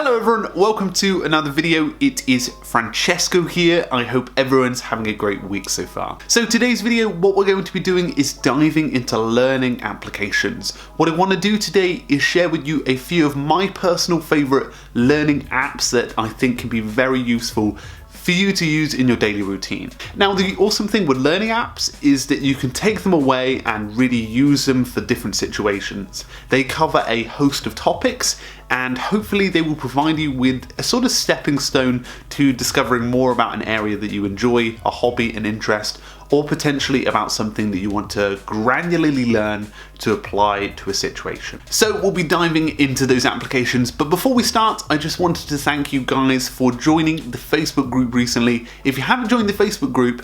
Hello everyone, welcome to another video. It is Francesco here. I hope everyone's having a great week so far. So today's video, what we're going to be doing is diving into learning applications. What I want to do today is share with you a few of my personal favorite learning apps that I think can be very useful for you to use in your daily routine. Now, the awesome thing with learning apps is that you can take them away and really use them for different situations. They cover a host of topics, and hopefully they will provide you with a sort of stepping stone to discovering more about an area that you enjoy, a hobby, an interest, or potentially about something that you want to granularly learn to apply to a situation. So we'll be diving into those applications, but before we start, I just wanted to thank you guys for joining the Facebook group recently. If you haven't joined the Facebook group,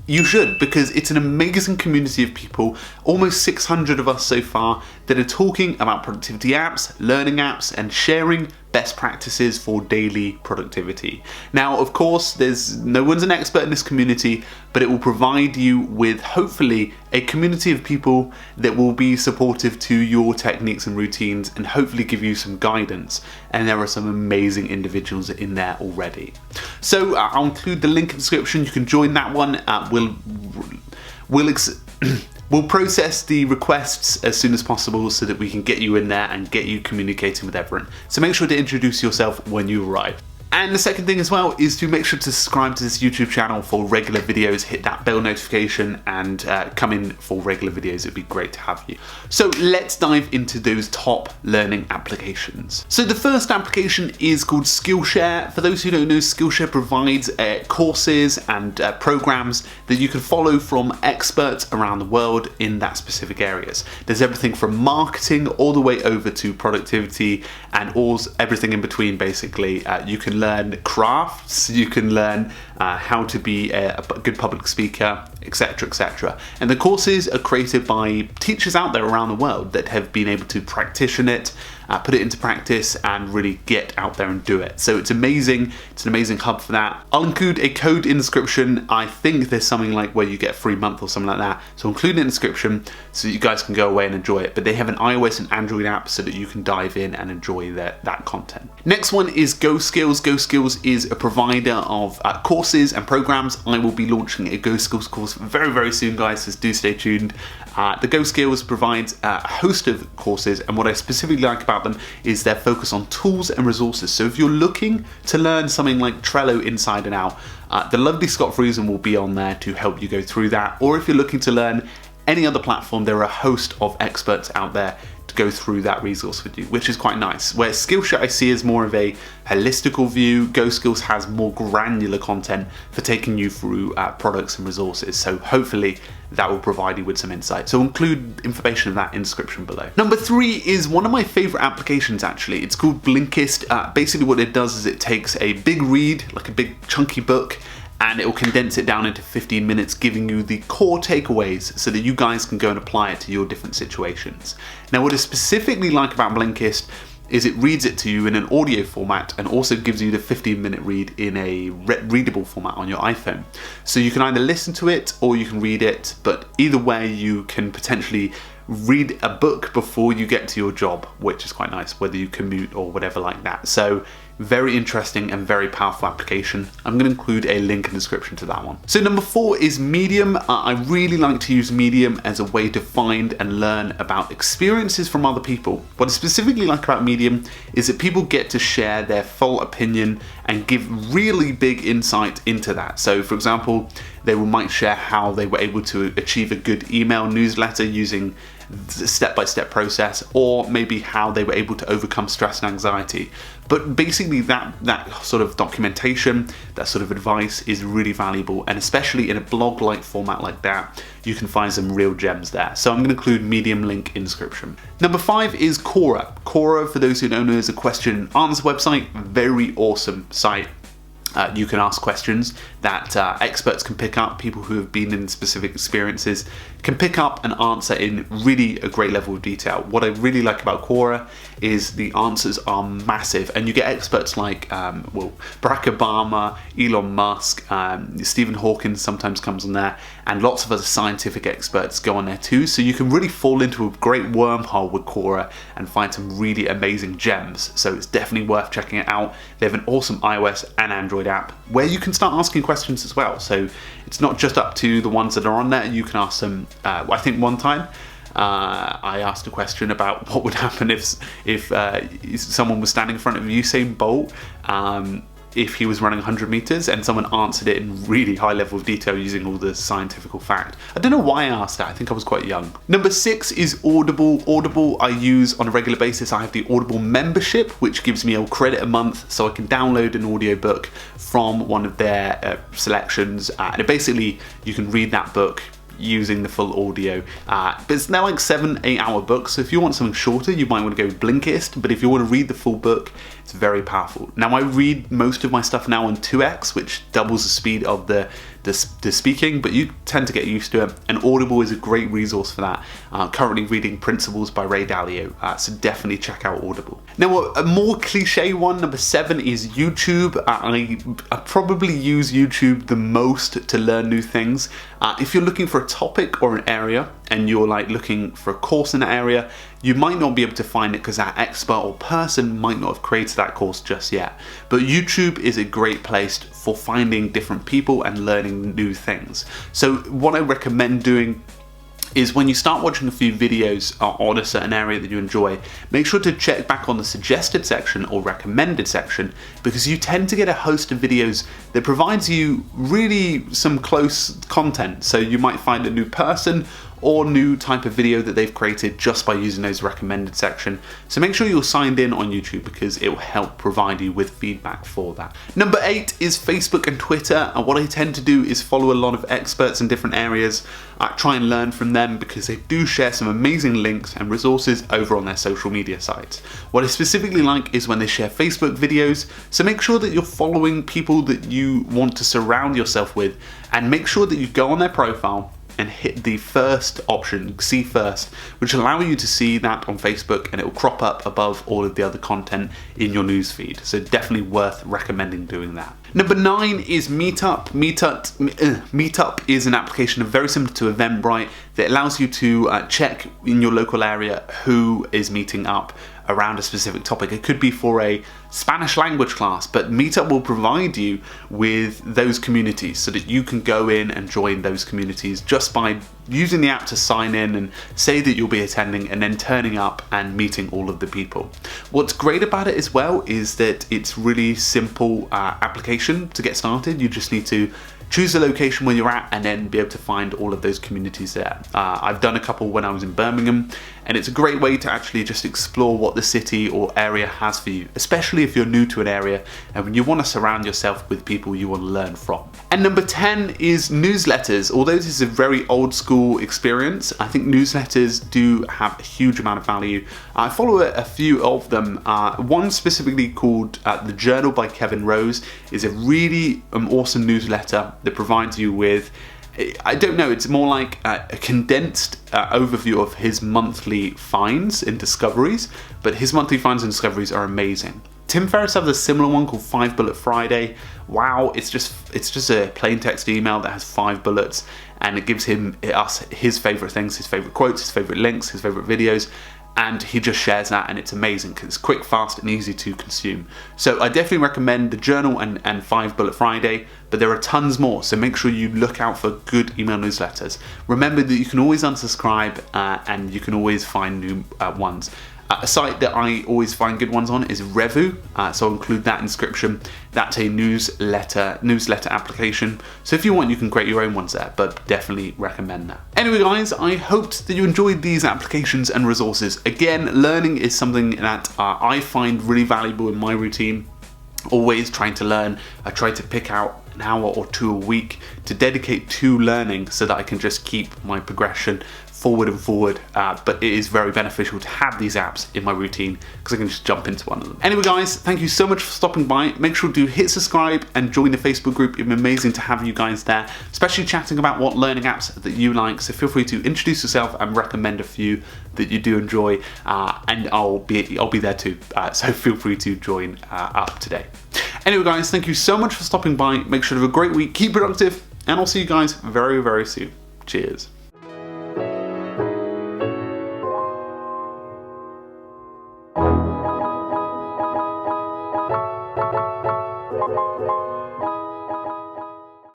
you should, because it's an amazing community of people, almost 600 of us so far, that are talking about productivity apps, learning apps, and sharing best practices for daily productivity. Now, of course, no one's an expert in this community, but it will provide you with, hopefully, a community of people that will be supportive to your techniques and routines and hopefully give you some guidance. And there are some amazing individuals in there already. So I'll include the link in the description. You can join that one. We'll process the requests as soon as possible so that we can get you in there and get you communicating with everyone. So make sure to introduce yourself when you arrive. And the second thing as well is to make sure to subscribe to this YouTube channel for regular videos, hit that bell notification, and come in for regular videos. It'd be great to have you. So let's dive into those top learning applications. So the first application is called Skillshare. For those who don't know, Skillshare provides courses and programs that you can follow from experts around the world in that specific areas. There's everything from marketing all the way over to productivity and everything in between, basically. You can learn crafts, you can learn how to be a good public speaker, etc, etc. And the courses are created by teachers out there around the world that have been able to practice it, put it into practice, and really get out there and do it. So it's amazing. It's an amazing hub for that. I'll include a code in the description. I think there's something like where you get a free month or something like that. So I'll include it in the description so that you guys can go away and enjoy it. But they have an iOS and Android app so that you can dive in and enjoy that content. Next one is GoSkills. GoSkills is a provider of courses and programs. I will be launching a GoSkills course very, very soon, guys, so do stay tuned. The GoSkills provides a host of courses, and what I specifically like about them is their focus on tools and resources. So if you're looking to learn something like Trello inside and out, the lovely Scott Friesen will be on there to help you go through that. Or if you're looking to learn any other platform, there are a host of experts out there to go through that resource with you, which is quite nice. Where Skillshare I see as more of a holistical view, GoSkills has more granular content for taking you through products and resources. So hopefully that will provide you with some insight. So I'll include information of that in the description below. Number 3 is one of my favorite applications, actually. It's called Blinkist. Basically what it does is it takes a big read, like a big chunky book, and it will condense it down into 15 minutes, giving you the core takeaways so that you guys can go and apply it to your different situations. Now, what I specifically like about Blinkist is it reads it to you in an audio format and also gives you the 15-minute read in a readable format on your iPhone. So you can either listen to it or you can read it, but either way you can potentially read a book before you get to your job, which is quite nice, whether you commute or whatever like that. So very interesting and very powerful application. I'm going to include a link in the description to that one. So number 4 is Medium. I really like to use Medium as a way to find and learn about experiences from other people. What I specifically like about Medium is that people get to share their full opinion and give really big insight into that. So for example, they might share how they were able to achieve a good email newsletter using the step-by-step process, or maybe how they were able to overcome stress and anxiety. But basically that sort of documentation, that sort of advice is really valuable, and especially in a blog-like format like that, you can find some real gems there. So I'm going to include Medium link in the description. Number 5 is Quora. Quora, for those who don't know, is a question and answer website. Very awesome site. You can ask questions that experts can pick up, people who have been in specific experiences can pick up and answer in really a great level of detail. What I really like about Quora is the answers are massive, and you get experts like Barack Obama, Elon Musk, Stephen Hawking sometimes comes on there, and lots of other scientific experts go on there too, so you can really fall into a great wormhole with Quora and find some really amazing gems. So it's definitely worth checking it out. They have an awesome iOS and Android app where you can start asking questions as well, so it's not just up to the ones that are on there. You can ask them. I think one time I asked a question about what would happen if someone was standing in front of Usain Bolt if he was running 100 meters, and someone answered it in really high level of detail using all the scientific fact. I don't know why I asked that. I think I was quite young. Number 6 is Audible. Audible I use on a regular basis. I have the Audible membership, which gives me a credit a month so I can download an audiobook from one of their selections, and basically you can read that book using the full audio, but they're like 7-8 hour books, so if you want something shorter you might want to go with Blinkist, but if you want to read the full book it's very powerful. Now I read most of my stuff now on 2x, which doubles the speed of the speaking, but you tend to get used to it, and Audible is a great resource for that. Currently reading Principles by Ray Dalio, so definitely check out Audible. Now a more cliche one, number 7, is YouTube. I probably use YouTube the most to learn new things. If you're looking for a topic or an area and you're like looking for a course in that area, you might not be able to find it because that expert or person might not have created that course just yet. But YouTube is a great place for finding different people and learning new things. So what I recommend doing is when you start watching a few videos on a certain area that you enjoy, make sure to check back on the suggested section or recommended section, because you tend to get a host of videos that provides you really some close content. So you might find a new person or new type of video that they've created just by using those recommended section. So make sure you're signed in on YouTube because it will help provide you with feedback for that. Number 8 is Facebook and Twitter, and what I tend to do is follow a lot of experts in different areas, try and learn from them because they do share some amazing links and resources over on their social media sites. What I specifically like is when they share Facebook videos, so make sure that you're following people that you want to surround yourself with, and make sure that you go on their profile and hit the first option, see first, which will allow you to see that on Facebook, and it will crop up above all of the other content in your newsfeed. So definitely worth recommending doing that. Number 9 is Meetup. Meetup is an application very similar to Eventbrite that allows you to check in your local area who is meeting up around a specific topic. It could be for a Spanish language class, but Meetup will provide you with those communities so that you can go in and join those communities just by using the app to sign in and say that you'll be attending, and then turning up and meeting all of the people. What's great about it as well is that it's really simple application to get started. You just need to choose the location where you're at and then be able to find all of those communities there. I've done a couple when I was in Birmingham, and it's a great way to actually just explore what the city or area has for you, especially if you're new to an area and when you want to surround yourself with people you want to learn from. And number 10 is newsletters. Although this is a very old school experience, I think newsletters do have a huge amount of value. I follow a few of them. One specifically called The Journal by Kevin Rose is a really awesome newsletter that provides you with, I don't know, it's more like a condensed overview of his monthly finds and discoveries, but his monthly finds and discoveries are amazing. Tim Ferriss has a similar one called 5 Bullet Friday. Wow, it's just a plain text email that has 5 bullets, and it gives us his favorite things, his favorite quotes, his favorite links, his favorite videos, and he just shares that, and it's amazing because it's quick, fast, and easy to consume. So I definitely recommend The Journal and 5 Bullet Friday, but there are tons more, so make sure you look out for good email newsletters. Remember that you can always unsubscribe, and you can always find new ones. A site that I always find good ones on is Revu, so I'll include that in the description. That's a newsletter application, so if you want you can create your own ones there, but definitely recommend that. Anyway guys, I hoped that you enjoyed these applications and resources. Again, learning is something that I find really valuable in my routine. Always trying to learn. I try to pick out an hour or 2 a week to dedicate to learning so that I can just keep my progression forward and forward, but it is very beneficial to have these apps in my routine because I can just jump into one of them. Anyway guys, thank you so much for stopping by. Make sure to hit subscribe and join the Facebook group. It'd be amazing to have you guys there, especially chatting about what learning apps that you like. So feel free to introduce yourself and recommend a few that you do enjoy, and I'll be there too. So feel free to join up today. Anyway guys, thank you so much for stopping by. Make sure to have a great week, keep productive, and I'll see you guys very, very soon. Cheers.